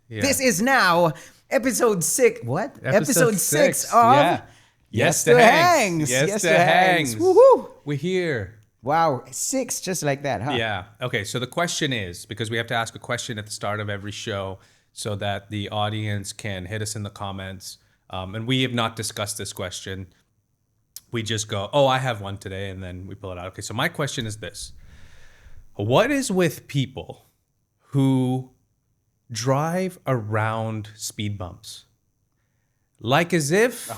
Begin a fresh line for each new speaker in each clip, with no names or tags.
Yeah.
This is now episode 6. What?
Episode
6
6.
of
Yeah.
Yes to Hangs.
Yes to Hangs.
Woohoo!
We're here.
Wow, 6 just like that, huh?
Yeah. Okay. So the question is, because we have to ask a question at the start of every show so that the audience can hit us in the comments. And we have not discussed this question. We just go, oh, I have one today, and then we pull it out. Okay. So my question is this. What is with people who drive around speed bumps? Like as if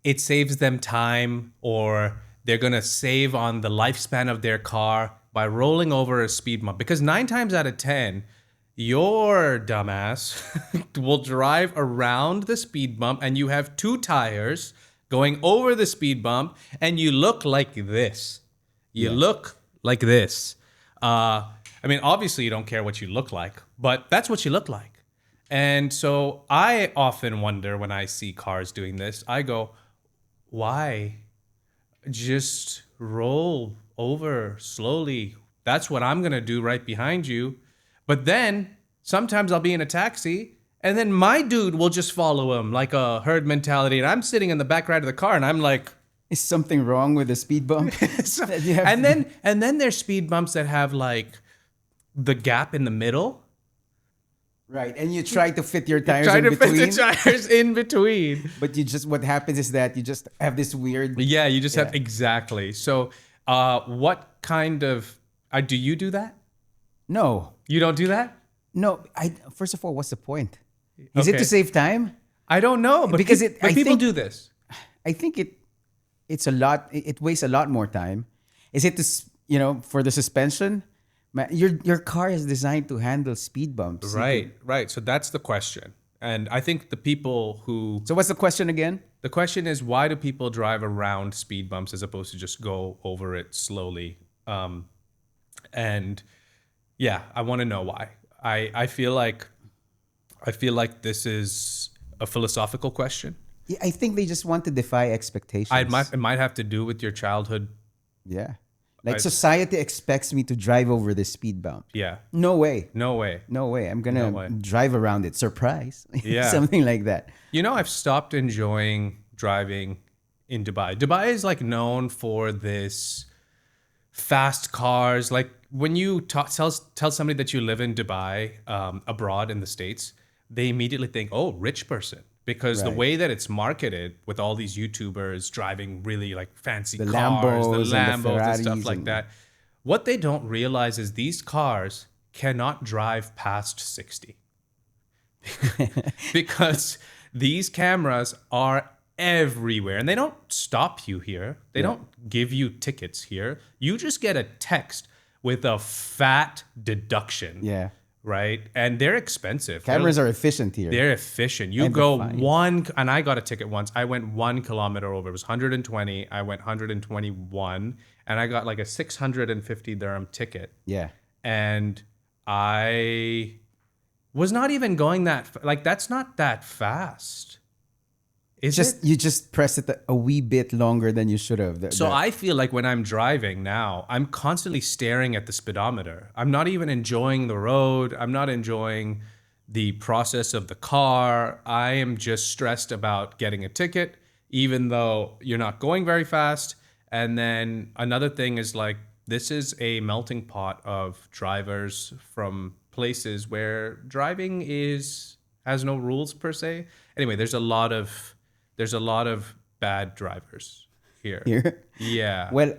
it saves them time, or they're going to save on the lifespan of their car by rolling over a speed bump. Because 9 times out of 10, your dumbass will drive around the speed bump and you have 2 tires going over the speed bump and you look like this. You look like this. I mean, obviously you don't care what you look like, but that's what you look like. And so I often wonder when I see cars doing this, I go, why? Just roll over slowly. That's what I'm going to do right behind you. But then sometimes I'll be in a taxi and then my dude will just follow him like a herd mentality. And I'm sitting in the back right of the car and I'm like,
is something wrong with the speed bump?
and then there's speed bumps that have like the gap in the middle.
Right, and you try to fit your tires
Try
in
to
between.
fit the tires in between.
But what happens is that you just have this weird...
Yeah, you just have, exactly. So what kind of, do you do that?
No.
You don't do that?
No, first of all, what's the point? Is it to save time?
I don't know, but
because
people do this.
I think it's a lot. It wastes a lot more time. Is it to for the suspension? Your car is designed to handle speed bumps.
Right. So that's the question, and I think the people who.
So what's the question again?
The question is, why do people drive around speed bumps as opposed to just go over it slowly? And yeah, I want to know why. I feel like this is a philosophical question.
Yeah, I think they just want to defy expectations.
It might have to do with your childhood.
Yeah. Like society expects me to drive over the speed bump.
Yeah.
No way. I'm going to drive around it. Surprise.
Yeah.
Something like that.
I've stopped enjoying driving in Dubai. Dubai is like known for this fast cars. Like when you tell somebody that you live in Dubai, abroad in the States, they immediately think, oh, rich person. Because the way that it's marketed with all these YouTubers driving really like fancy cars, the Lambos and stuff like that. What they don't realize is these cars cannot drive past 60. Because these cameras are everywhere and they don't stop you here. They don't give you tickets here. You just get a text with a fat deduction.
Yeah.
Right? And they're expensive.
Cameras are efficient here.
They're efficient. You go and I got a ticket once. I went 1 kilometer over. It was 120. I went 121 and I got like a 650 dirham ticket.
Yeah.
And I was not even going that's not that fast. You
just press it a wee bit longer than you should have.
I feel like when I'm driving now, I'm constantly staring at the speedometer. I'm not even enjoying the road. I'm not enjoying the process of the car. I am just stressed about getting a ticket, even though you're not going very fast. And then another thing is like, this is a melting pot of drivers from places where driving has no rules per se. Anyway, there's a lot of bad drivers here. Yeah.
Well,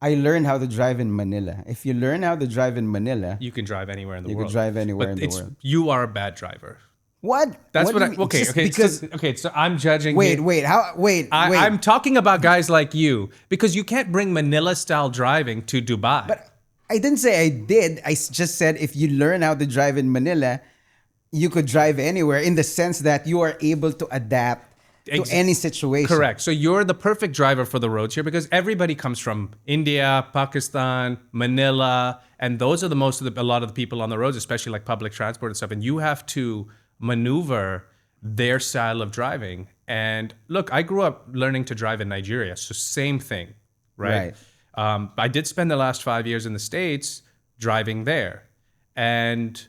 I learned how to drive in Manila. If you learn how to drive in Manila,
you can drive anywhere in the world.
You can drive anywhere in the world.
You are a bad driver.
What?
That's
what
so I'm judging.
I'm
talking about guys like you because you can't bring Manila style driving to Dubai.
But I didn't say I did. I just said if you learn how to drive in Manila, you could drive anywhere in the sense that you are able to adapt to any situation.
Correct. So you're the perfect driver for the roads here because everybody comes from India, Pakistan, Manila, and those are a lot of the people on the roads, especially like public transport and stuff. And you have to maneuver their style of driving. And look, I grew up learning to drive in Nigeria, so same thing, right? I did spend the last 5 years in the States driving there. And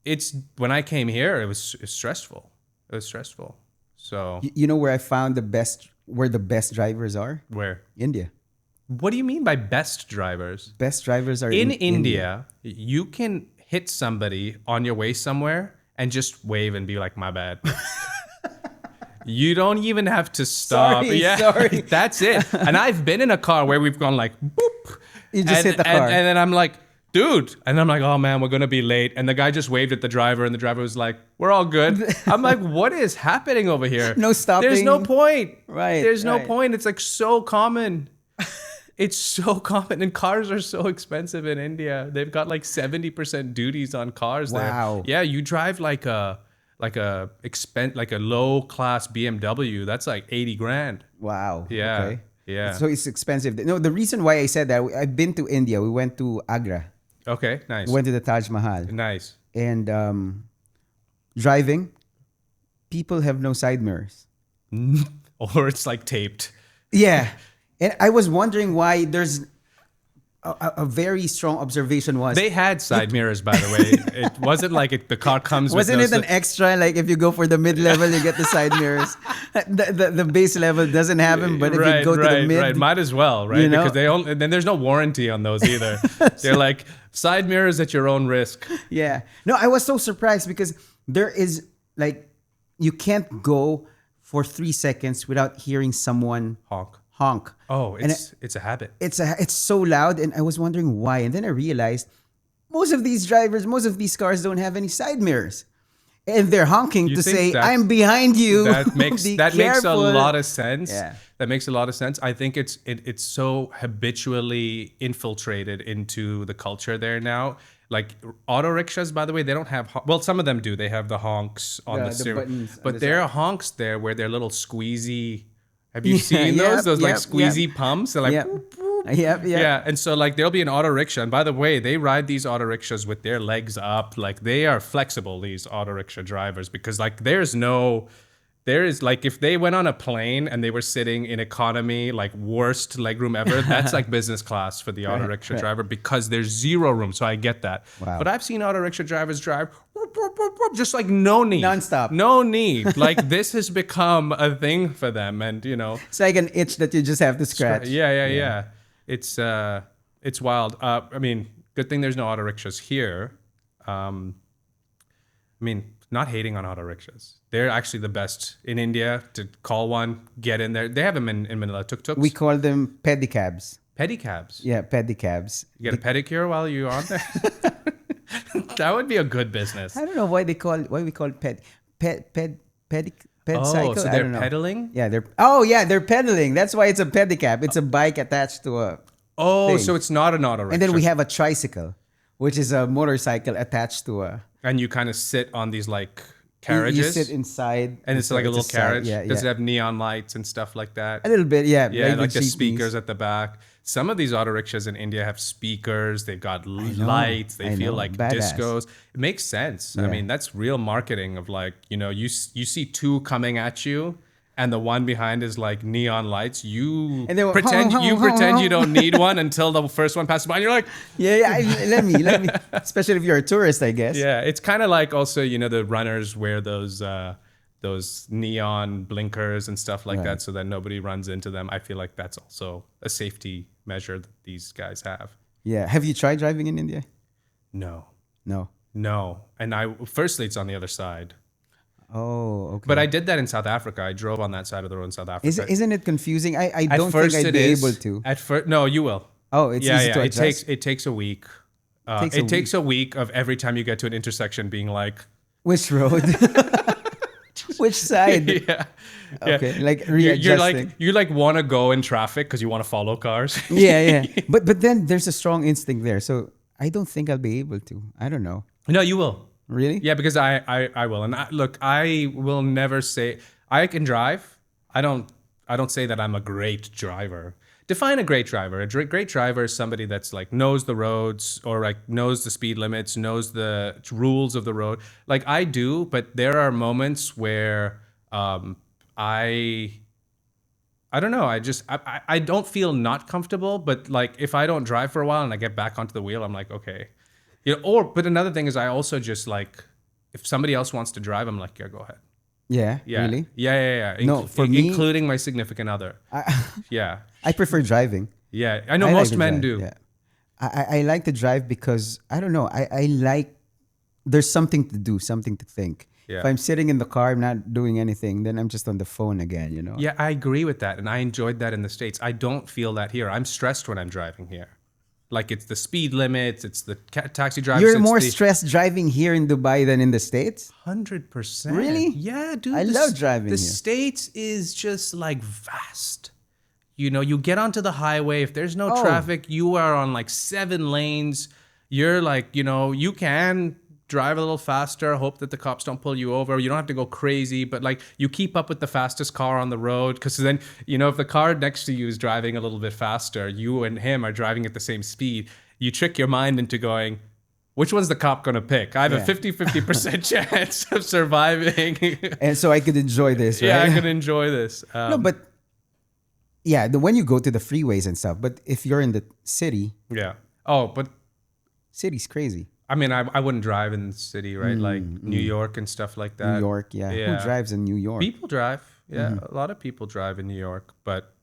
it's when I came here, it's stressful. It was stressful. So
You know where I found where the best drivers are?
where?
India.
What do you mean by best drivers?
Best drivers are
In
in
India, you can hit somebody on your way somewhere and just wave and be like, "My bad." You don't even have to stop.
Sorry,
yeah,
sorry.
that's it. And I've been in a car where we've gone like, boop.
You just hit the car.
And then I'm like, dude. And I'm like, oh man, we're going to be late. And the guy just waved at the driver and the driver was like, we're all good. I'm like, what is happening over here?
No stopping.
There's no point.
Right,
There's no
right.
point. It's like so common. It's so common. And cars are so expensive in India. They've got like 70% duties on cars there.
Wow.
Yeah, you drive like a low class BMW, that's like 80 grand.
Wow.
Yeah.
Okay.
Yeah.
So it's expensive. No, the reason why I said that, I've been to India. We went to Agra.
Okay, nice.
We went to the Taj Mahal.
Nice.
And driving, people have no side mirrors.
Or it's like taped.
Yeah. And I was wondering why there's a very strong observation was.
They had side mirrors, by the way. It wasn't like the car comes
Wasn't
with
it an extra? Like if you go for the mid-level, you get the side mirrors. The base level doesn't have them, but if you go to the mid,
right, might as well, right?
You know?
Because and then there's no warranty on those either. They're like side mirrors at your own risk.
yeah. No, I was so surprised because there is like you can't go for 3 seconds without hearing someone honk.
Oh,
And
it's a habit.
It's so loud, and I was wondering why. And then I realized most of these cars don't have any side mirrors, and they're honking
You
to
think
say,
that's-
"I'm behind you."
That makes
Be
a
careful.
lot of sense.
Yeah.
That makes a lot of sense. I think it's so habitually infiltrated into the culture there now. Like auto rickshaws, by the way, they don't have well, some of them do. They have the honks on the steering,
buttons on
but
the
there are honks there where they're little squeezy. Have you seen
Yeah,
those? Those like
yep,
squeezy pumps. They're like.
Yep.
Boop, boop.
Yep.
Yeah, and so like there'll be an auto rickshaw, and by the way, they ride these auto rickshaws with their legs up, like they are flexible. These auto rickshaw drivers, because like there is like if they went on a plane and they were sitting in economy, like worst legroom ever, that's like business class for the auto rickshaw driver because there's zero room. So I get that.
Wow.
But I've seen auto rickshaw drivers drive whoop, whoop, whoop, whoop, just like no need,
Nonstop.
no need. Like this has become a thing for them, and you know.
It's like an itch that you just have to scratch.
Yeah. It's wild. I mean, good thing there's no auto rickshaws here. I mean, not hating on auto rickshaws. They're actually the best in India. To call one, get in there. They have them in Manila. Tuk-tuks.
We call them pedicabs.
Pedicabs.
Yeah, pedicabs.
You get a pedicure while you're on there. That would be a good business.
I don't know why we call it ped
Oh,
cycle.
so
I
they're
don't know.
pedaling?
Yeah, they're pedaling. That's why it's a pedicab. It's a bike attached to a.
Oh,
thing.
so it's not an auto rickshaw.
And then we have a tricycle, which is a motorcycle attached to a.
And you kind of sit on these like
You
carriages.
sit inside,
and it's
so
like a little
side.
carriage.
Yeah,
Does it
yeah.
have neon lights and stuff like that?
A little bit, yeah.
Yeah, like the
jeepneys.
speakers at the back. Some of these auto rickshaws in India have speakers. They've got lights. They
I
feel
know.
like
Badass.
discos. It makes sense. I
Yeah.
mean, that's real marketing of like, you know, you see two coming at you and the one behind is like neon lights. You
And they were,
pretend
"Hong,
you
hong,
pretend
hong,
you don't need one until the first one passes by and you're like,
Yeah. Let me. Especially if you're a tourist, I guess.
yeah, it's kind of like also, you know, the runners wear those neon blinkers and stuff like that so that nobody runs into them. I feel like that's also a safety measure that these guys have.
Yeah. Have you tried driving in India?
No.
No.
And firstly, it's on the other side.
Oh, okay.
But I did that in South Africa. I drove on that side of the road in South Africa.
Isn't it confusing? I
At
don't think
first
I'd
it
be
is.
able to.
At first, no, you will.
Oh, it's easy to
It
adjust.
takes a week.
Takes a
It takes a week of every time you get to an intersection being like,
Which road? Which side?
yeah.
Okay, like
You're
readjusting.
you like want to go in traffic because you want to follow cars.
Yeah. But then there's a strong instinct there, so I don't think I'll be able to. I don't know.
No, you will.
Really?
Yeah, because I will. And look, I will never say I can drive. I don't say that I'm a great driver. Define a great driver. Great driver is somebody that's like knows the roads or like knows the speed limits, knows the rules of the road. Like I do, but there are moments where I don't know. I don't feel not comfortable, but like if I don't drive for a while and I get back onto the wheel, I'm like, okay. You know, but another thing is I also just like if somebody else wants to drive, I'm like, yeah, go ahead.
Yeah,
Yeah.
really?
Yeah.
No, for me-
including my significant other.
I,
Yeah.
I prefer driving.
Yeah. I know
I like
most
to
men
drive,
do.
Yeah. I like to drive because I don't know. I like there's something to do, something to think.
Yeah.
If I'm sitting in the car, I'm not doing anything, then I'm just on the phone again,
Yeah, I agree with that. And I enjoyed that in the States. I don't feel that here. I'm stressed when I'm driving here. Like it's the speed limits, it's the taxi drivers.
You're
it's
more
the
stressed driving here in Dubai than in the States?
100%.
Really?
Yeah, dude.
I love driving
The
here.
States is just like vast. You know, you get onto the highway. If there's no
Oh.
traffic, you are on like 7 lanes. You're like, you can drive a little faster, hope that the cops don't pull you over. You don't have to go crazy, but like you keep up with the fastest car on the road. Because then, if the car next to you is driving a little bit faster, you and him are driving at the same speed. You trick your mind into going, which one's the cop going to pick? I have a 50% chance of surviving.
And so I could enjoy this, right?
Yeah, I can enjoy this.
No, but yeah, when you go to the freeways and stuff, but if you're in the city,
Yeah. Oh, but
city's crazy.
I mean, I wouldn't drive in the city, right? Like New York and stuff like that.
New York, yeah.
yeah.
Who drives in New York?
People drive. Yeah, a lot of people drive in New York. But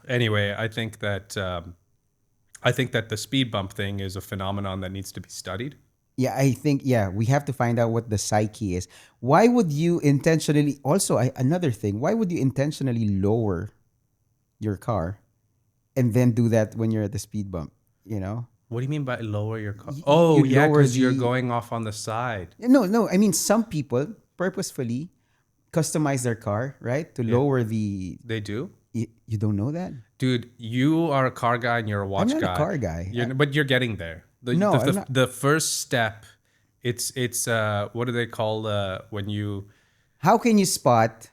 anyway, I think that the speed bump thing is a phenomenon that needs to be studied.
Yeah, I think, we have to find out what the psyche is. Why would you intentionally, also another thing, why would you intentionally lower your car and then do that when you're at the speed bump,
What do you mean by lower your car? Oh,
you
yeah,
lower
because you're
the-
going off on the side.
No. I mean, some people purposefully customize their car, right? To lower the,
They do?
you don't know that?
Dude, you are a car guy and you're a watch
I'm
guy.
not a car guy.
But you're getting there.
No, I'm not.
The first step, it's what do they call when you...
How can you spot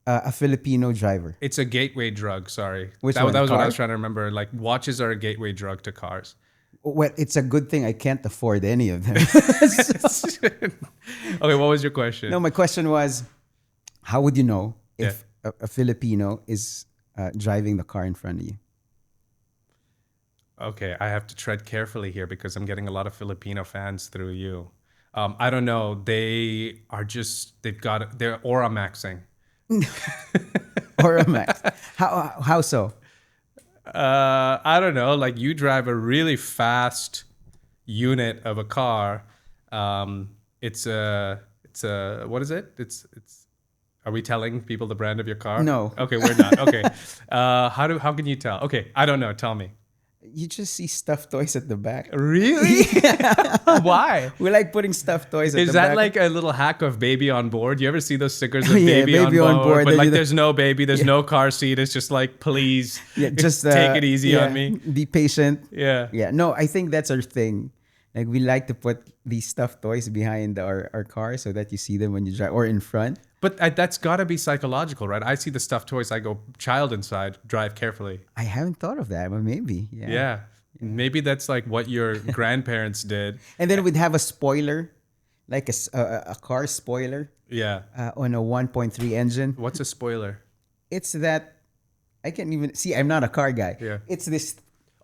a Filipino driver?
It's a gateway drug, sorry.
Which
that
one?
was what I
Car?
was trying to remember. Like, watches are a gateway drug to cars.
Well, it's a good thing I can't afford any of them.
Okay, what was your question?
No, my question was, how would you know if a Filipino is driving the car in front of you?
Okay, I have to tread carefully here because I'm getting a lot of Filipino fans through you. I don't know. They're aura maxing.
Or a Max? How so?
I don't know. Like you drive a really fast unit of a car. It's a what is it? It's. Are we telling people the brand of your car?
No.
Okay, we're not. Okay. How can you tell? Okay, I don't know. Tell me.
You just see stuffed toys at the back.
Really? Why?
We like putting stuffed toys at
Is
the
that
back.
like a little hack of baby on board? You ever see those stickers of
Yeah,
baby,
baby
on
on
board?
board,
But
then
like
you-
there's no baby, there's no car seat. It's just like, please
just
take it easy on me.
Be patient.
Yeah.
Yeah. No, I think that's our thing. Like we like to put these stuffed toys behind our car so that you see them when you drive or in front.
But that's got to be psychological, right? I see the stuffed toys. I go, child inside, drive carefully.
I haven't thought of that, but maybe. Yeah.
Yeah. Maybe that's like what your grandparents did.
And then we'd have a spoiler, like a car spoiler
Yeah.
on a 1.3 engine.
What's a spoiler?
It's that I can't even see. I'm not a car guy.
Yeah.
It's this.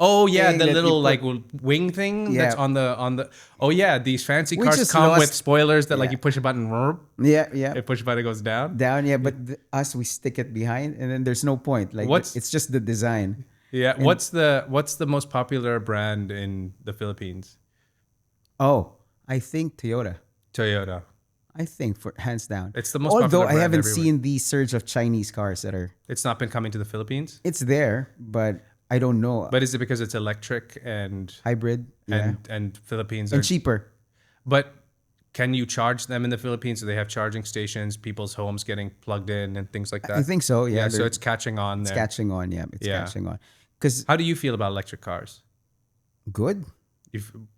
Oh yeah,
thing
the
that
little
you
like
put-
wing thing
Yeah.
that's on the. Oh yeah, these fancy
We
cars
just
come with
lost-
spoilers that like
Yeah.
you push a button,
Yeah.
you push a button, it goes down.
Down. Yeah. But us, we stick it behind, and then there's no point. Like it's just the design.
Yeah. What's the most popular brand in the Philippines?
Oh, I think Toyota.
Toyota.
I think for hands down.
It's the most
Although
popular
I
brand
haven't
everywhere.
seen the surge of Chinese cars that are.
It's not been coming to the Philippines.
It's there, but I don't know.
But is it because it's electric and
Hybrid. Yeah.
and Philippines
And
are
cheaper.
But can you charge them in the Philippines? Do they have charging stations, people's homes getting plugged in and things like that?
I think so. Yeah.
So it's catching on
it's
there.
catching on. Yeah. It's
Yeah.
catching on. Because
How do you feel about electric cars?
good.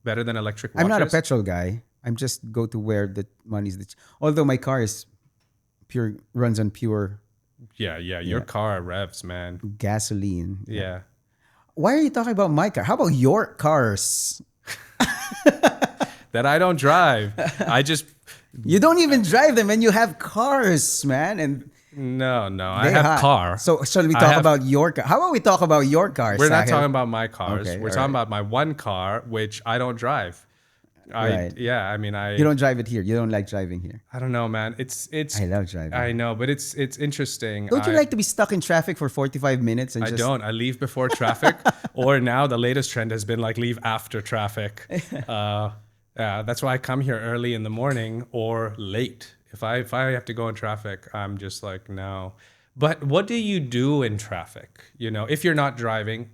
Better than electric watches?
I'm not a petrol guy. I'm just go to where the money's. Although my car is runs on pure
Yeah. Your car revs, man.
gasoline.
Yeah.
Why are you talking about my car? How about your cars?
That I don't drive. I just
You don't even drive them, and you have cars, man. And
no. I
they're
have
hot.
car.
So shall we
I
talk
have-
about your car? How about we talk about your car?
We're not
Sahil?
talking about my cars.
Okay,
We're
all
talking
right.
about my one car, which I don't drive.
Right.
Yeah, I mean,
You don't drive it here. You don't like driving here.
I don't know, man. It's
I love driving.
I know, but it's interesting.
Don't you like to be stuck in traffic for 45 minutes and
I
just
don't. I leave before traffic, or now the latest trend has been like leave after traffic. Yeah, that's why I come here early in the morning or late. If I have to go in traffic, I'm just like no. But what do you do in traffic? You know, if you're not driving,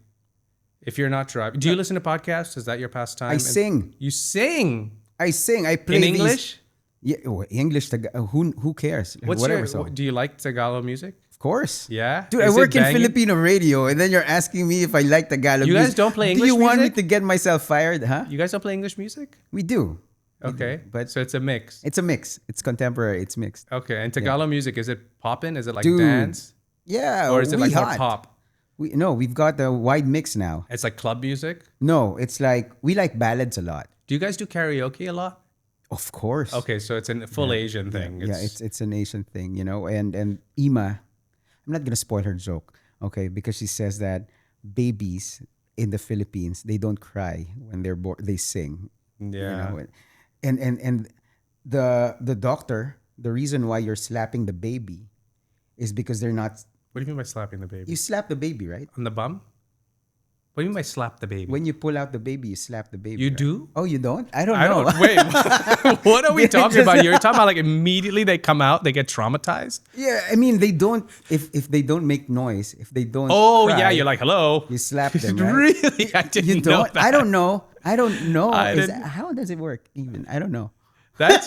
do you listen to podcasts? Is that your pastime?
I sing.
You sing
I sing. I play
in
these-
English.
Yeah, oh, English. Who cares?
What's
Whatever
your?
song.
Do you like Tagalog music?
Of course.
Yeah,
Dude,
Is
I
it
work in
banging?
Filipino radio, and then you're asking me if I like Tagalog
You guys
music.
don't play
Do you
English
want
music?
me to get myself fired? Huh?
You guys don't play English music?
We do.
Okay,
but
so it's a mix.
it's a mix. It's contemporary. It's mixed.
Okay, and Tagalog music, is it poppin'? Is it like
Dude,
dance?
Yeah.
Or is it
we
like more
hot.
pop?
We've got a wide mix now.
It's like club music?
No, it's like we like ballads a lot.
Do you guys do karaoke a lot?
Of course.
Okay, so it's a full Asian thing.
Yeah, it's an Asian thing, you know. And Ima, I'm not gonna spoil her joke, okay, because she says that babies in the Philippines, they don't cry when they're born, they sing.
Yeah.
You know, and the doctor, the reason why you're slapping the baby is because they're not.
What do you mean by slapping the baby?
You slap the baby, right?
On the bum? What do you mean by slap the baby?
When you pull out the baby, you slap the baby.
You
right?
do?
Oh, you don't? I don't
I
know.
don't. Wait, what are we talking about? You're talking about like immediately they come out, they get traumatized?
Yeah, I mean they don't. If they don't make noise, if they don't.
Oh,
cry,
yeah, you're like, hello.
you slap them. Right?
Really? I didn't
You
know
don't?
that.
I don't know. I don't know.
I
Is
didn't-
how does it work? Even I don't know.
That's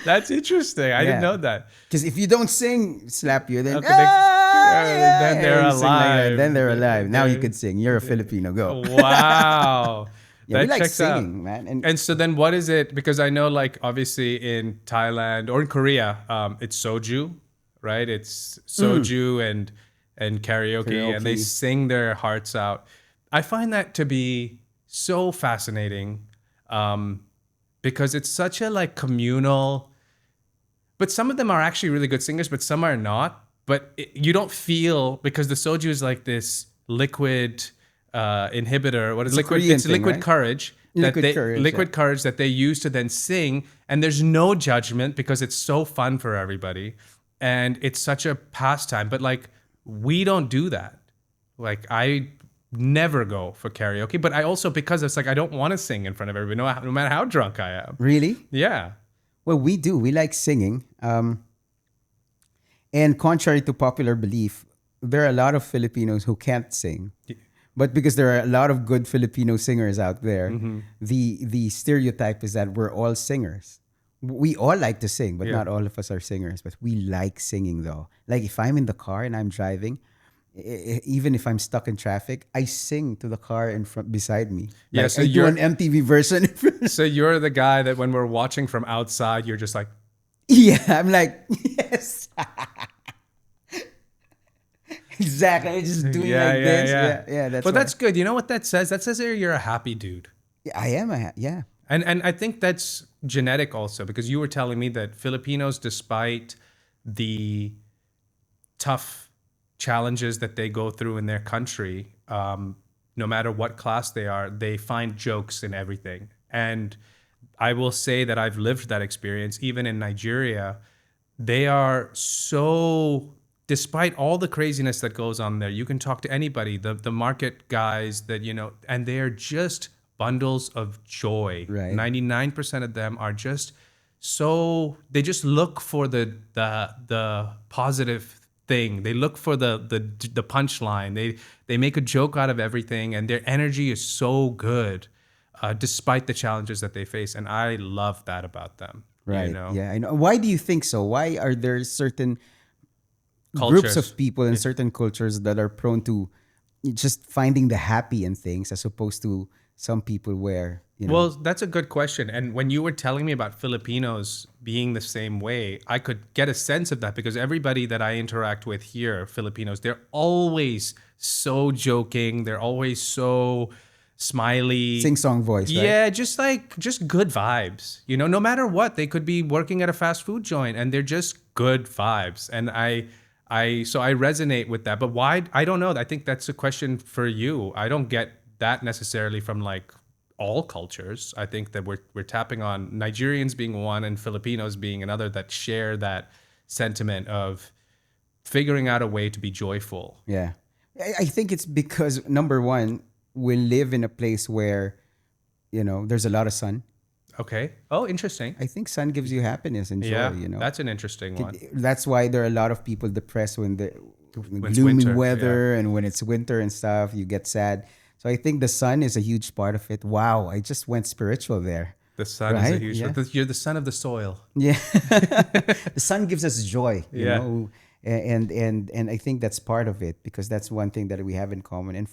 that's interesting. I didn't
Yeah.
know that.
Because if you don't sing, slap you, then
Okay, then they're
you sing like that,
alive.
then they're alive. Now you
They-
could sing. You're a Filipino. Go.
Wow.
Yeah, we
That
like
checks out.
singing, man.
And so then what is it? Because I know like obviously in Thailand or in Korea, it's soju, right? It's soju and karaoke, and they
Karaoke.
sing their hearts out. I find that to be so fascinating because it's such a like communal, but some of them are actually really good singers, but some are not. But you don't feel, because the soju is like this liquid inhibitor. What is liquid?
Korean
It's
thing,
liquid
right?
courage.
Liquid courage,
Liquid courage that they use to then sing, and there's no judgment because it's so fun for everybody, and it's such a pastime. But like we don't do that. Like I never go for karaoke, but I also, because it's like I don't want to sing in front of everybody, no matter how drunk I am.
Really?
Yeah.
Well, we do. We like singing. And contrary to popular belief, there are a lot of Filipinos who can't sing. But because there are a lot of good Filipino singers out there,
Mm-hmm.
the stereotype is that we're all singers. We all like to sing, but
Yeah.
not all of us are singers. But we like singing though. Like if I'm in the car and I'm driving, even if I'm stuck in traffic, I sing to the car in front beside me.
Yeah,
Like
so
I do
you're-
an MTV version.
So you're the guy that when we're watching from outside, you're just like,
Yeah, I'm like, yes. Exactly. I'm just doing like this. Yeah, that's
But
why.
that's good. You know what that says? That says that you're a happy dude.
Yeah, I am yeah.
And I think that's genetic also, because you were telling me that Filipinos, despite the tough challenges that they go through in their country, no matter what class they are, they find jokes in everything. And I will say that I've lived that experience. Even in Nigeria, they are so, despite all the craziness that goes on there, you can talk to anybody, the market guys that, you know, and they're just bundles of joy.
Right.
99% of them are just so, they just look for the positive thing. They look for the punchline. They make a joke out of everything, and their energy is so good, despite the challenges that they face. And I love that about them.
Right.
You know?
Yeah, I know. Why do you think so? Why are there certain groups
Cultures.
of people in certain cultures that are prone to just finding the happy in things as opposed to some people where, you know,
Well, that's a good question. And when you were telling me about Filipinos being the same way, I could get a sense of that, because everybody that I interact with here, Filipinos, they're always so joking. They're always so smiley.
sing-song voice, right?
Yeah, just good vibes. You know, no matter what, they could be working at a fast food joint and they're just good vibes. And so I resonate with that. But why? I don't know. I think that's a question for you. I don't get that necessarily from like all cultures. I think that we're tapping on Nigerians being one and Filipinos being another that share that sentiment of figuring out a way to be joyful.
Yeah. I think it's because number one, we live in a place where, there's a lot of sun.
Okay. Oh, interesting.
I think sun gives you happiness and joy,
Yeah, that's an interesting one.
That's why there are a lot of people depressed when the
When it's
gloomy
winter,
weather and when it's winter and stuff, you get sad. So I think the sun is a huge part of it. Wow, I just went spiritual there.
The sun is a
Right?
huge.
Yeah.
You're the son of the soil.
Yeah. The sun gives us joy,
Yeah.
and I think that's part of it because that's one thing that we have in common.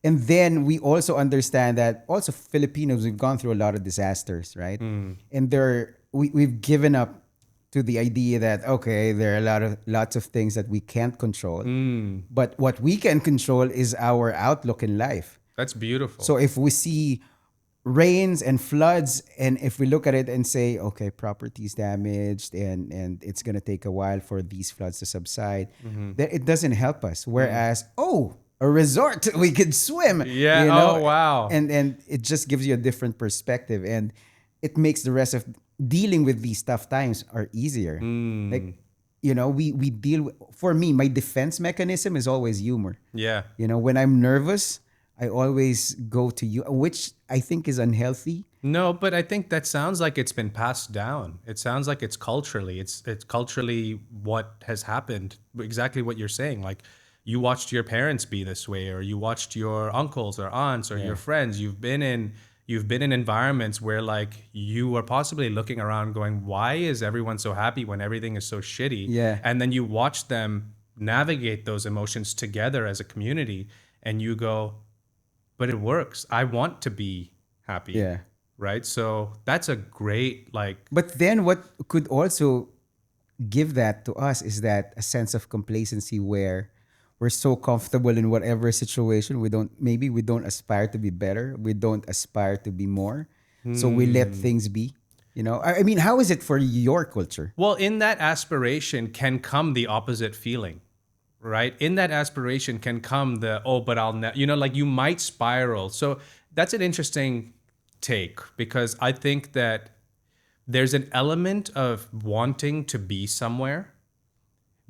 And then we also understand that also Filipinos, we've gone through a lot of disasters, right? And we've given up to the idea that okay, there are lots of things that we can't control. But what we can control is our outlook in life.
That's beautiful.
So if we see rains and floods, and if we look at it and say, okay, property's damaged and it's gonna take a while for these floods to subside, then it doesn't help us. Whereas, a resort, we could swim.
Yeah. Oh, wow.
And it just gives you a different perspective, and it makes the rest of dealing with these tough times are easier. Like, we deal with, for me, my defense mechanism is always humor.
Yeah.
When I'm nervous, I always go to you, which I think is unhealthy.
No, but I think that sounds like it's been passed down. It sounds like it's culturally. It's culturally what has happened. Exactly what you're saying. Like you watched your parents be this way, or you watched your uncles or aunts or your friends. You've been in environments where like you are possibly looking around going, why is everyone so happy when everything is so shitty?
Yeah.
And then you watch them navigate those emotions together as a community, and you go, but it works. I want to be happy.
Yeah.
Right. So that's a great, like,
But then what could also give that to us is that a sense of complacency where we're so comfortable in whatever situation we don't aspire to be better. We don't aspire to be more. So we let things be. I mean, how is it for your culture?
well, in that aspiration can come the opposite feeling, right? In that aspiration can come the, oh, but I'll like you might spiral. So that's an interesting take because I think that there's an element of wanting to be somewhere,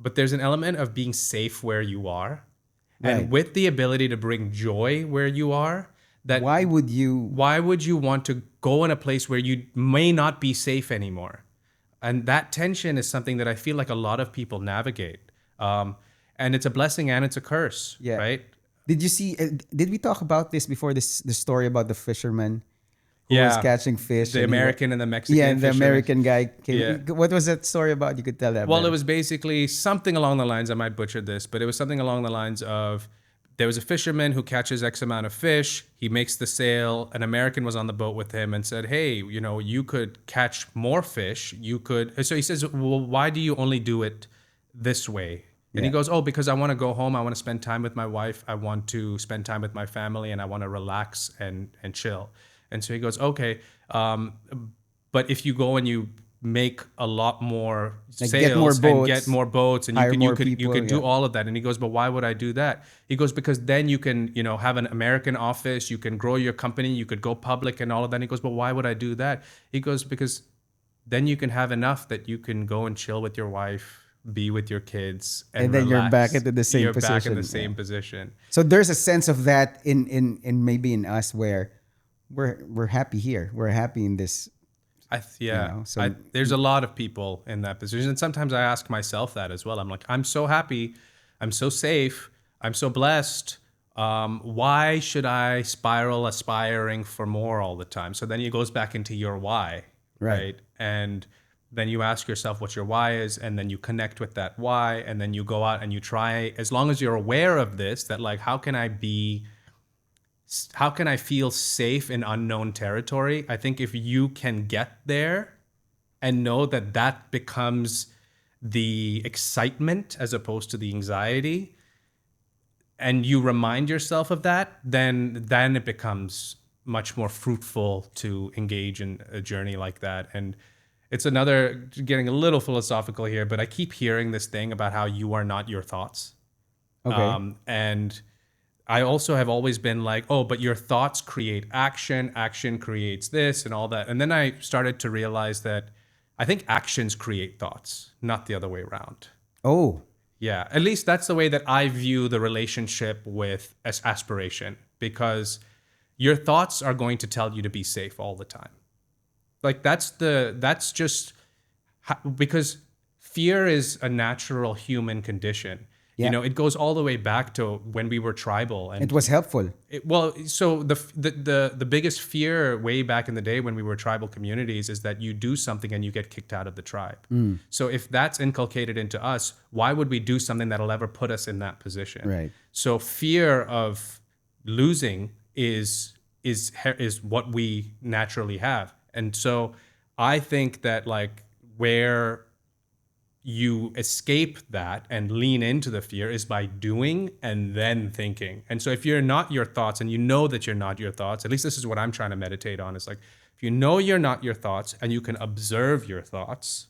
but there's an element of being safe where you are.
Right.
And with the ability to bring joy where you are, that
Why would you?
why would you want to go in a place where you may not be safe anymore? And that tension is something that I feel like a lot of people navigate. And it's a blessing and it's a curse,
Yeah.
right?
Did you see? Did we talk about this before? The story about the fisherman who was catching fish.
The
and he
American and the Mexican.
Yeah, and the
fishermen.
American guy came.
Yeah.
What was that story about? You could tell that.
Well,
better.
it was basically something along the lines, I might butcher this, but it was something along the lines of there was a fisherman who catches X amount of fish. He makes the sale. An American was on the boat with him and said, hey, you could catch more fish. You could. So he says, well, why do you only do it this way? And he
Yeah.
goes, oh, because I want to go home. I want to spend time with my wife. I want to spend time with my family and I want to relax and chill. And so he goes, okay. But if you go and you make a lot more
Like,
sales
get more
and
boats,
get more boats and
hire
you
more
could
people,
do
yeah.
all of that. And he goes, but why would I do that? He goes, because then you can, have an American office, you can grow your company, you could go public and all of that. And he goes, but why would I do that? He goes, because then you can have enough that you can go and chill with your wife, be with your kids, and
then you're
relax.
back into the same
You're back in
position,
the same
yeah.
position.
So there's a sense of that in maybe in us where we're happy here. We're happy in this.
There's a lot of people in that position. And sometimes I ask myself that as well. I'm like, I'm so happy. I'm so safe. I'm so blessed. Why should I spiral aspiring for more all the time? So then it goes back into your why, right? And then you ask yourself what your why is, and then you connect with that why, and then you go out and you try, as long as you're aware of this, that like, how can I feel safe in unknown territory? I think if you can get there and know that that becomes the excitement as opposed to the anxiety, and you remind yourself of that, then it becomes much more fruitful to engage in a journey like that. And it's another, getting a little philosophical here, but I keep hearing this thing about how you are not your thoughts.
Okay.
And I also have always been like, oh, but your thoughts create action, action creates this and all that. And then I started to realize that I think actions create thoughts, not the other way around.
Oh,
Yeah, at least that's the way that I view the relationship with aspiration, because your thoughts are going to tell you to be safe all the time. Like that's just because fear is a natural human condition. You
yeah.
know, it goes all the way back to when we were tribal,
It
and
was helpful.
well, so the biggest fear way back in the day when we were tribal communities is that you do something and you get kicked out of the tribe. So if that's inculcated into us, why would we do something that'll ever put us in that position?
Right.
So fear of losing is what we naturally have. And so I think that like where you escape that and lean into the fear is by doing and then thinking. And so if you're not your thoughts and you know that you're not your thoughts, at least this is what I'm trying to meditate on, is like if you know you're not your thoughts and you can observe your thoughts,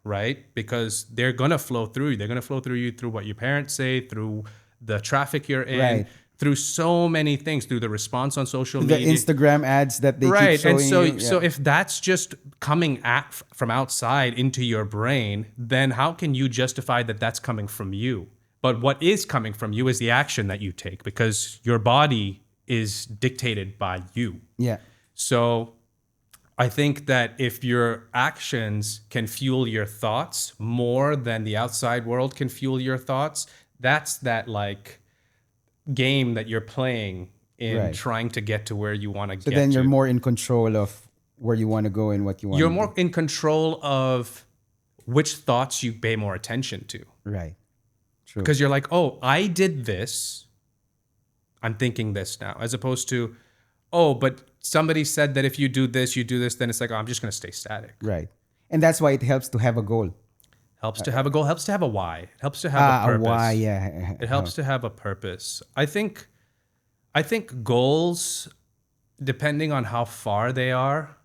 right? Because they're going to flow through you. They're going to flow through you through what your parents say, through the traffic you're in,
Right.
through so many things, through the response on social
The
media.
Instagram ads that they keep
Right. And
showing
so
you.
so
Yeah.
if that's just coming from outside into your brain, then how can you justify that that's coming from you? But what is coming from you is the action that you take, because your body is dictated by you.
Yeah.
So I think that if your actions can fuel your thoughts more than the outside world can fuel your thoughts, that's that like game that you're playing in
Right.
trying to get to where you want to
So
get
then you're
to.
more in control of where you want to go and what you want
You're
to
more
do.
in control of which thoughts you pay more attention to.
Right. True.
Because you're like, oh, I did this. I'm thinking this now. As opposed to, oh, but somebody said that if you do this, then it's like, oh, I'm just going to stay static.
Right. And that's why it helps to have a goal.
Helps to have a goal, helps to have a why. It helps to have a
A
purpose.
why, yeah.
It helps to have a purpose. I think goals, depending on how far they are,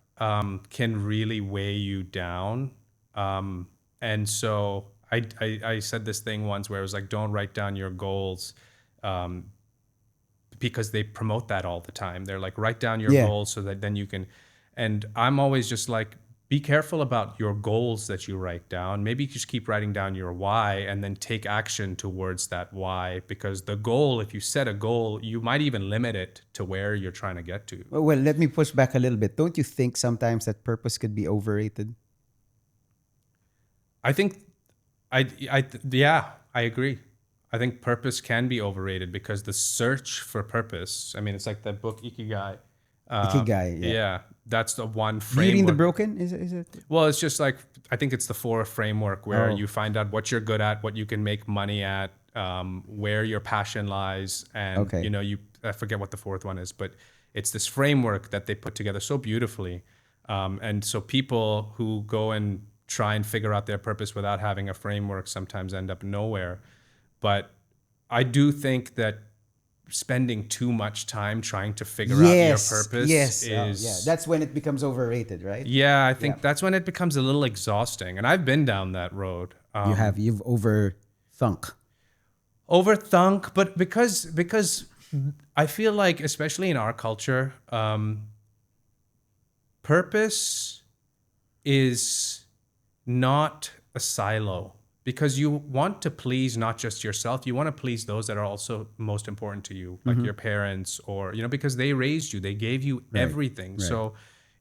can really weigh you down. And so I said this thing once where it was like, don't write down your goals, because they promote that all the time. They're like, write down your
Yeah.
goals so that then you can. And I'm always just like, be careful about your goals that you write down. Maybe just keep writing down your why and then take action towards that why, because the goal, if you set a goal, you might even limit it to where you're trying to get to.
Well, let me push back a little bit. Don't you think sometimes that purpose could be overrated?
I think yeah, I agree. I think purpose can be overrated because the search for purpose, I mean, it's like that book Ikigai.
Ikigai, yeah.
Yeah, that's the one
Beauty and the
framework.
Broken? Is it?
Well, it's just like, I think it's the 4 framework where
Oh.
you find out what you're good at, what you can make money at, where your passion lies, and
Okay.
I forget what the 4th one is, but it's this framework that they put together so beautifully. And so people who go and try and figure out their purpose without having a framework sometimes end up nowhere. But I do think that spending too much time trying to figure out your purpose
Yes.
is
Yeah. That's when it becomes overrated, right?
yeah, I think
Yeah.
that's when it becomes a little exhausting. And I've been down that road.
You've overthunk.
Overthunk, but because I feel like, especially in our culture, purpose is not a silo, because you want to please not just yourself, you want to please those that are also most important to you, like your parents, or because they raised you, they gave you everything. So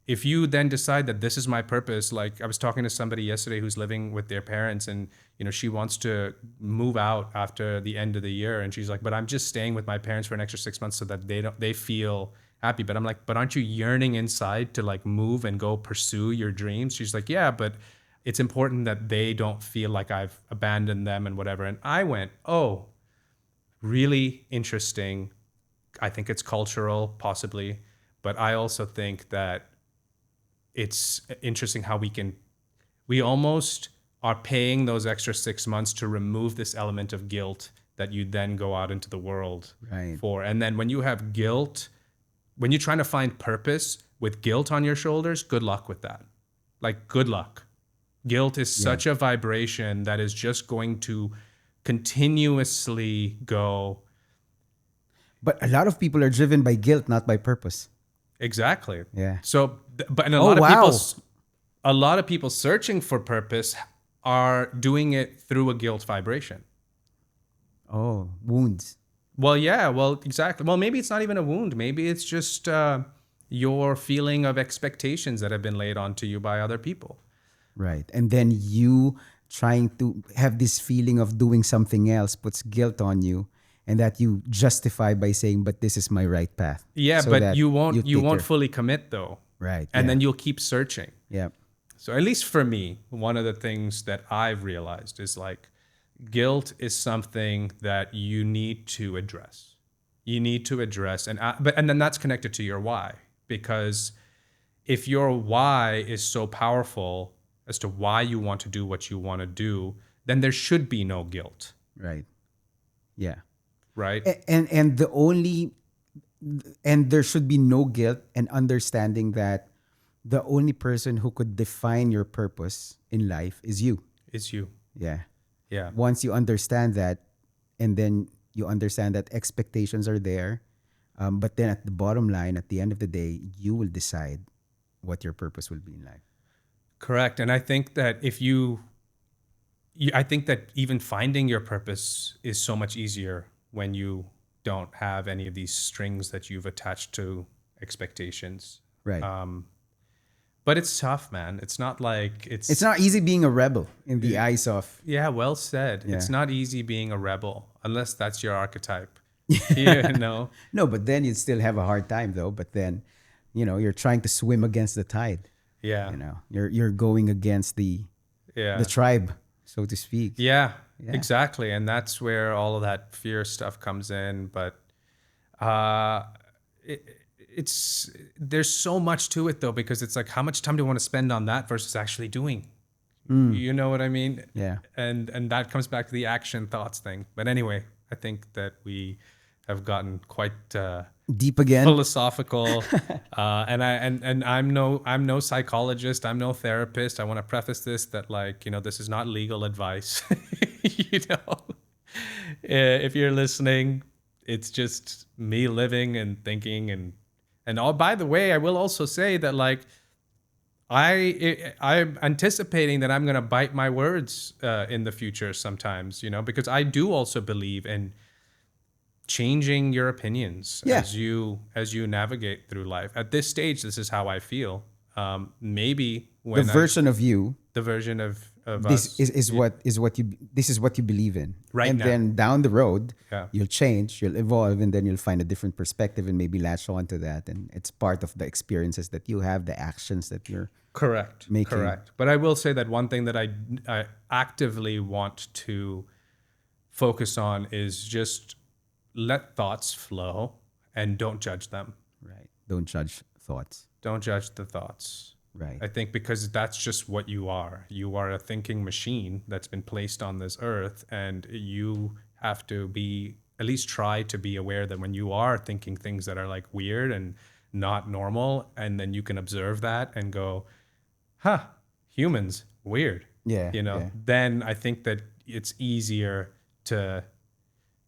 if you then decide that this is my purpose, like I was talking to somebody yesterday who's living with their parents, and she wants to move out after the end of the year, and she's like, but I'm just staying with my parents for an extra 6 months so that they feel happy. But I'm like, but aren't you yearning inside to like move and go pursue your dreams? She's like, yeah, but it's important that they don't feel like I've abandoned them and whatever. And I went, oh, really interesting. I think it's cultural, possibly, but I also think that it's interesting how we almost are paying those extra 6 months to remove this element of guilt that you then go out into the world
Right.
for. And then when you have guilt, when you're trying to find purpose with guilt on your shoulders, good luck with that. Like, good luck. Guilt is such a vibration that is just going to continuously go.
But a lot of people are driven by guilt, not by purpose.
Exactly.
Yeah.
So, but and
Oh, wow.
a lot of people searching for purpose are doing it through a guilt vibration.
Oh, wounds.
Well, yeah, well, exactly. Well, maybe it's not even a wound. Maybe it's just your feeling of expectations that have been laid onto you by other people.
Right. And then you trying to have this feeling of doing something else puts guilt on you, and that you justify by saying, but this is my right path.
Yeah,
So
but
that
you
take
won't
your
fully commit though,
right.
and
Yeah.
then you'll keep searching.
Yeah.
So at least for me, one of the things that I've realized is like guilt is something that you need to address. You need to address, and then that's connected to your why, because if your why is so powerful as to why you want to do what you want to do, then there should be no guilt,
Right. Yeah.
right?
And the only and there should be no guilt, and understanding that the only person who could define your purpose in life is you.
It's you.
Yeah.
Yeah.
Once you understand that, and then you understand that expectations are there, but then at the bottom line, at the end of the day, you will decide what your purpose will be in life.
Correct. And I think that I think that even finding your purpose is so much easier when you don't have any of these strings that you've attached to expectations.
Right.
But it's tough, man. It's not like
It's not easy being a rebel in the eyes of.
Yeah, well said.
Yeah.
It's not easy being a rebel unless that's your archetype. You know?
No, but then you'd still have a hard time though. But then, you're trying to swim against the tide.
Yeah.
You're going against the
Yeah.
tribe, so to speak.
Yeah,
Yeah.
exactly. And that's where all of that fear stuff comes in. But it's there's so much to it though, because it's like, how much time do you want to spend on that versus actually doing? You know what I mean?
Yeah.
And that comes back to the action thoughts thing. But anyway, I think that we have gotten quite
Deep again.
philosophical, and I'm no psychologist, I'm no therapist. I want to preface this that, like, this is not legal advice. If you're listening, it's just me living and thinking, and all. By the way, I will also say that, like, I'm anticipating that I'm gonna bite my words in the future sometimes, because I do also believe in changing your opinions
Yeah.
as you navigate through life. At this stage, this is how I feel. Maybe when
The version of you,
the version of
this
us,
this is what you believe in.
Right
and
now.
then down the road,
Yeah.
you'll change, you'll evolve, and then you'll find a different perspective and maybe latch on to that. And it's part of the experiences that you have, the actions that you're
correct,
making.
correct. But I will say that one thing that I actively want to focus on is just let thoughts flow and don't judge them.
right. Don't judge thoughts.
Don't judge the thoughts.
Right.
I think because that's just what you are. You are a thinking machine that's been placed on this earth, and you have to at least try to be aware that when you are thinking things that are like weird and not normal, and then you can observe that and go, huh, humans, weird.
Yeah, yeah.
Then I think that it's easier to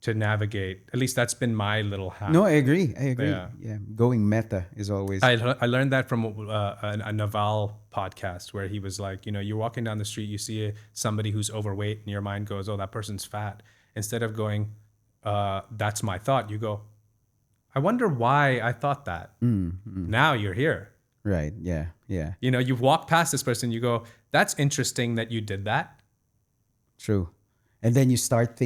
navigate. At least that's been my little hack.
No, I agree.
Yeah.
Yeah. Going meta is always.
I learned that from a Naval podcast where he was like, you're walking down the street, you see somebody who's overweight, and your mind goes, oh, that person's fat. Instead of going, that's my thought, you go, I wonder why I thought that. Now you're here.
Right. Yeah. Yeah.
You've walked past this person, you go, that's interesting that you did that.
True. And then you start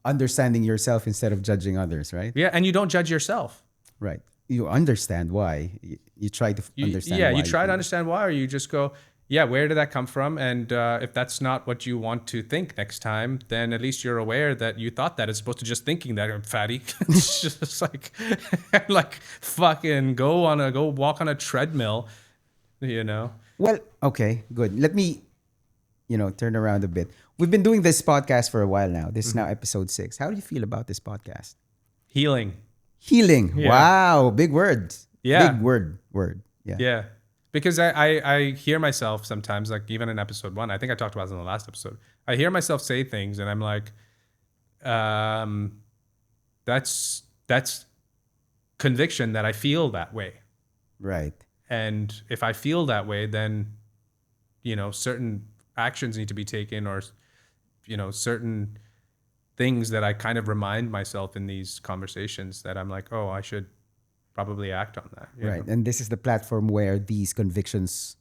understanding yourself instead of judging others, right?
Yeah, and you don't judge yourself.
Right. You understand why. You try to understand why.
You try to
think.
understand why, or you just go, yeah, where did that come from? And if that's not what you want to think next time, then at least you're aware that you thought that, as opposed to just thinking that, I'm fatty. It's just like, fucking go walk on a treadmill,
Well, okay, good. Let me, turn around a bit. We've been doing this podcast for a while now. This is now episode 6. How do you feel about this podcast?
Healing.
Healing.
Yeah.
Wow. Big words.
Yeah.
Big word. Yeah.
Yeah. Because I hear myself sometimes, like even in episode 1, I think I talked about this in the last episode. I hear myself say things and I'm like, that's conviction that I feel that way.
Right.
And if I feel that way, then, certain actions need to be taken, or, certain things that I kind of remind myself in these conversations that I'm like, oh, I should probably act on that.
Right. And this is the platform where these convictions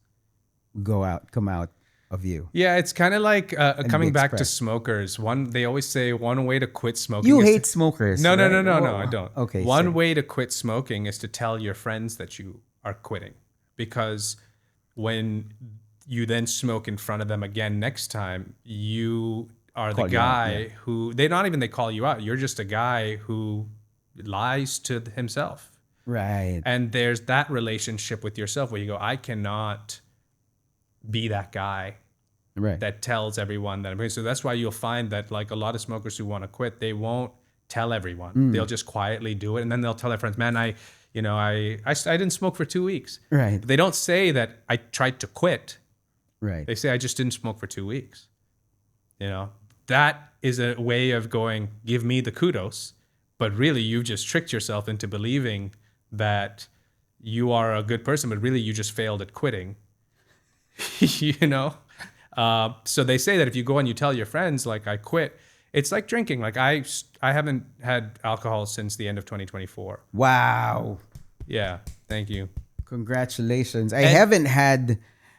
come out of you.
Yeah, it's kind of like
And
coming
be
back to
expressed.
smokers. They always say one way to quit smoking
You
is
hate smokers.
No, no,
right?
no, no, no,
Oh,
I don't.
Okay.
One
say.
way to quit smoking is to tell your friends that you are quitting, because when you then smoke in front of them again next time, you are the
Call you out,
guy who they call you out. You're just a guy who lies to himself.
Right.
And there's that relationship with yourself where you go, I cannot be that guy
Right.
that tells everyone that I'm going. So that's why you'll find that like a lot of smokers who want to quit, they won't tell everyone. They'll just quietly do it, and then they'll tell their friends, "Man, I didn't smoke for 2 weeks."
Right.
But they don't say that I tried to quit.
Right.
They say I just didn't smoke for 2 weeks. That is a way of going, give me the kudos, but really you've just tricked yourself into believing that you are a good person, but really you just failed at quitting. So they say that if you go and you tell your friends, like, I quit, it's like drinking. Like I haven't had alcohol since the end of 2024.
Wow.
Yeah. Thank you.
Congratulations. I haven't had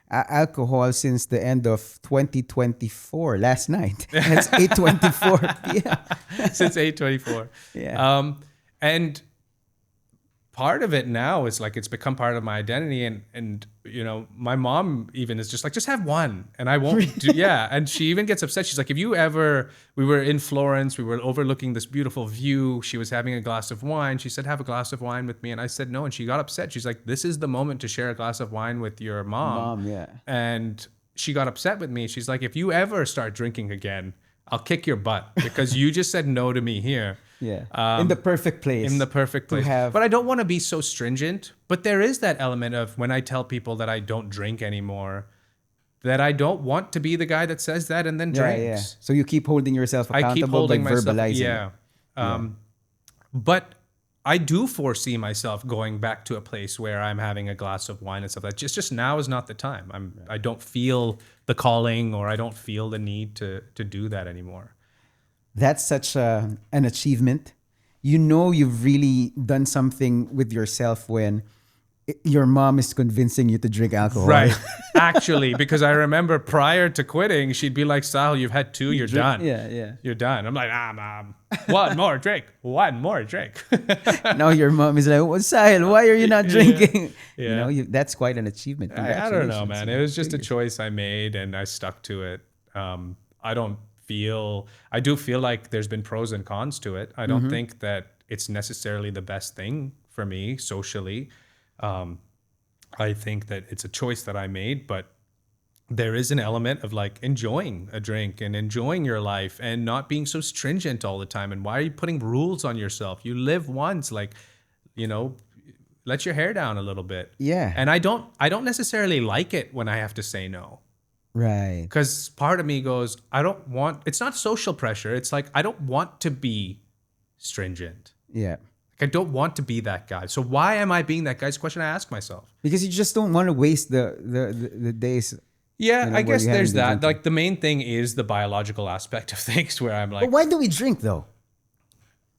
alcohol since the end of 2024, last night. It's 8:24 p.m.
Since 8:24.
Yeah.
And part of it now is like it's become part of my identity, and my mom even is just like, just have one and I won't do. Yeah. And she even gets upset. She's like, we were in Florence, we were overlooking this beautiful view, she was having a glass of wine, she said, have a glass of wine with me, and I said no, and she got upset. She's like, this is the moment to share a glass of wine with your mom.
Yeah.
And she got upset with me. She's like, if you ever start drinking again, I'll kick your butt, because you just said no to me here.
Yeah. In the perfect place.
In the perfect place.
have-
But I don't want to be so stringent. But there is that element of when I tell people that I don't drink anymore, that I don't want to be the guy that says that and then
Yeah,
drinks.
yeah. So you keep holding yourself accountable
I keep holding
by
myself.
verbalizing.
Yeah. But I do foresee myself going back to a place where I'm having a glass of wine and stuff like that. Just now is not the time. I don't feel the calling, or I don't feel the need to do that anymore.
That's such an achievement. You've really done something with yourself when your mom is convincing you to drink alcohol.
Right. Actually, because I remember prior to quitting, she'd be like, Sahil, you've had 2, you're done.
Yeah.
You're done. I'm like, mom, one more drink. One more drink.
Now your mom is like, well, Sahil, why are you not drinking?
Yeah.
That's quite an achievement.
I don't know,
Congratulations.
man. It was just a choice I made, and I stuck to it. I do feel like there's been pros and cons to it. I don't think that it's necessarily the best thing for me socially. I think that it's a choice that I made, but there is an element of like enjoying a drink and enjoying your life and not being so stringent all the time. And why are you putting rules on yourself? You live once, like, let your hair down a little bit.
Yeah.
And I don't necessarily like it when I have to say no.
Right.
Because part of me goes, it's not social pressure. It's like, I don't want to be stringent.
Yeah.
Like, I don't want to be that guy. So why am I being that guy? It's a question I ask myself.
Because you just don't want to waste the days.
Yeah, I guess
where you
there's
haven't been
that.
drinking.
Like, the main thing is the biological aspect of things, where I'm like,
But why do we drink though?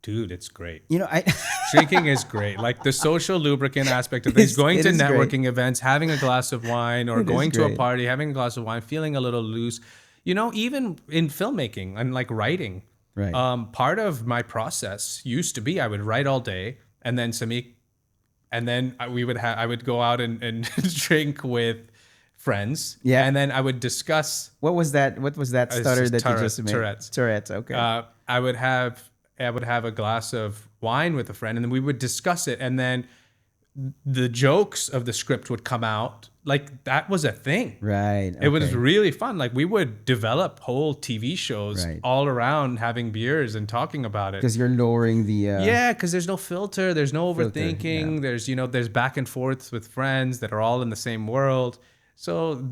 dude, it's great.
I
Drinking is great. Like, the social lubricant aspect of things, going
it
to
is great.
networking events, having a glass of wine, or
It is
going to a
great.
party, having a glass of wine, feeling a little loose. Even in filmmaking and like writing,
Right.
part of my process used to be I would write all day, and then I would go out and drink with friends.
Yeah.
And then I would discuss.
What was that stutter
just
that you just made?
Tourette's.
Tourette's. Okay.
I would have a glass of wine with a friend, and then we would discuss it, and then the jokes of the script would come out. Like, that was a thing.
Right.
It was
okay.
really fun. Like, we would develop whole TV shows
Right.
all around having beers and talking about it.
Because you're lowering the.
Yeah, because there's no filter, there's no
Filter,
overthinking, there's back and forths with friends that are all in the same world. So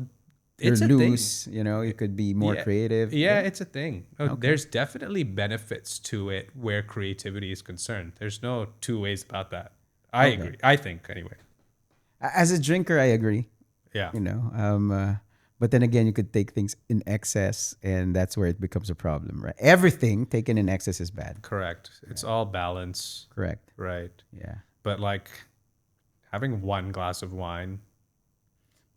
You're
it's a
loose. You could be more
thing.
creative.
Yeah, it's a thing. There's definitely benefits to it where creativity is concerned. There's no two ways about that. I
Okay.
agree. I think anyway.
As a drinker, I agree.
Yeah.
You know, but then again, you could take things in excess, and that's where it becomes a problem, right? Everything taken in excess is bad.
Correct. It's all balance.
Correct.
Right.
Yeah.
But like having one glass of wine,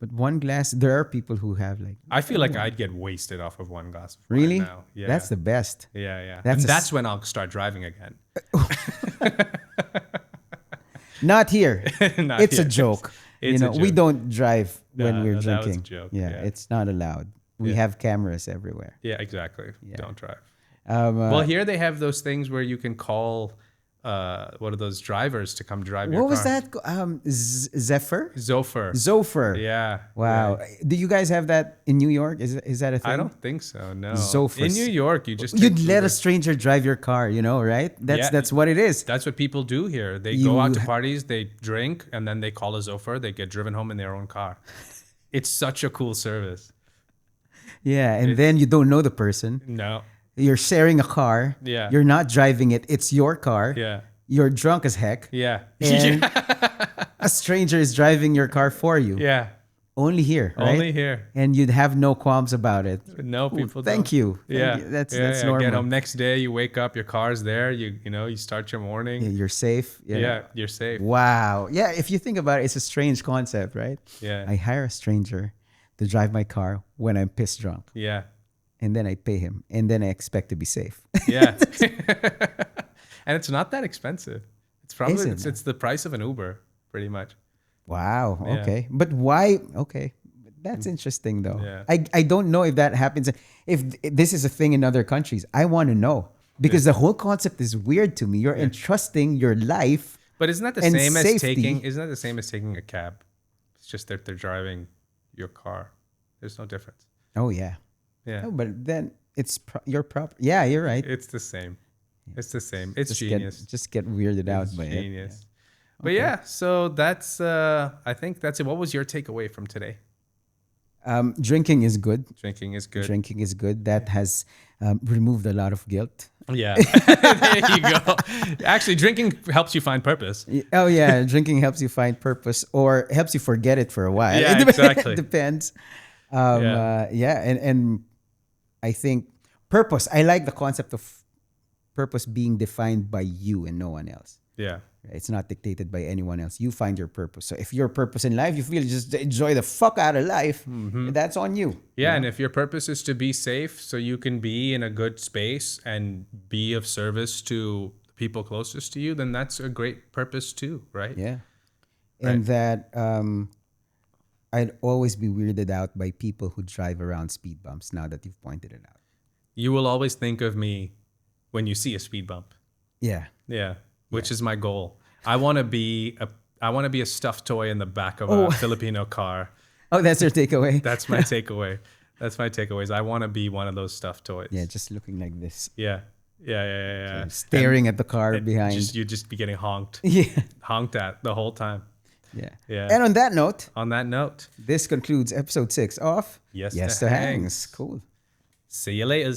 But one glass, there are people who have like,
I feel like I'd get wasted off of one glass of wine
really?
now. Yeah.
That's the best.
yeah.
that's
And
a
that's when I'll start driving again.
Not here.
Not
It's a
here.
joke.
It's a
We
joke.
don't drive when
No,
we're
no, that was a
drinking.
joke.
Yeah,
Yeah.
it's not allowed. We
Yeah.
have cameras everywhere.
Yeah, exactly. Don't drive.
Um,
Well, here they have those things where you can call what are those drivers to come drive your
what was
car.
that? Zephyr?
Zofer.
Zophyr.
Yeah.
Wow.
yeah.
Do you guys have that in New York? Is that a thing?
I don't think so. No.
Zofer.
In New York, you just
You'd
take
let
Uber.
a stranger drive your car, right?
Yeah.
That's what it is.
That's what people do here. They
You
go out to
ha-
parties, they drink, and then they call a Zofer. They get driven home in their own car. It's such a cool service.
Yeah, and then you don't know the person.
No.
You're sharing a car.
Yeah.
You're not driving it. It's your car.
Yeah.
You're drunk as heck.
Yeah.
And a stranger is driving your car for you.
yeah.
Only here, right?
Only here.
And you'd have no qualms about it.
No, people
Thank
don't.
you. Thank
Yeah.
you. That's
yeah.
normal.
Get home next day, you wake up, your car's there, you start your morning.
Yeah, you're safe.
Yeah, you're safe.
Wow. Yeah, if you think about it, it's a strange concept, right?
Yeah.
I hire a stranger to drive my car when I'm pissed drunk,
Yeah.
and then I pay him, and then I expect to be safe.
Yeah. And it's not that expensive. It's probably
Isn't
it's the price of an Uber, pretty much.
Wow.
Yeah.
Okay. But why? Okay. That's interesting, though.
Yeah.
I don't know if that happens. If this is a thing in other countries, I want to know because the whole concept is weird to me. You're entrusting your life.
But isn't that the
And
same as
safety.
isn't that the same as taking a cab? It's just that they're driving your car. There's no difference.
Oh yeah.
Yeah.
No, but then it's your proper. Yeah, you're right.
It's the same. It's the same. It's
Just
genius.
just get weirded out
It's
by it.
genius. But yeah, so that's I think that's it. What was your takeaway from today?
Drinking is good.
Drinking is good.
Drinking is good. That has removed a lot of guilt.
Yeah. There you go. Actually, drinking helps you find purpose.
Oh yeah, drinking helps you find purpose or helps you forget it for a while.
Yeah,
It
exactly.
depends.
Yeah.
And I think purpose. I like the concept of purpose being defined by you and no one else.
Yeah.
It's not dictated by anyone else. You find your purpose. So if your purpose in life, you feel just enjoy the fuck out of life, that's on you.
Yeah, and if your purpose is to be safe so you can be in a good space and be of service to the people closest to you, then that's a great purpose too, right?
Yeah. And that I'd always be weirded out by people who drive around speed bumps now that you've pointed it out.
You will always think of me when you see a speed bump.
Yeah.
Yeah, which is my goal. I want to be a stuffed toy in the back of a Filipino car.
Oh, that's your takeaway?
That's my takeaway. That's my takeaways. I want to be one of those stuffed toys.
Yeah, just looking like this.
Yeah. Yeah.
Staring at the car behind.
You'd just be getting honked.
Yeah.
Honked at the whole time.
Yeah.
Yeah.
And on that note,
On that note,
this concludes episode 6 of
Yes
Yes
to
to
Hangs.
Hangs. Cool.
see you later.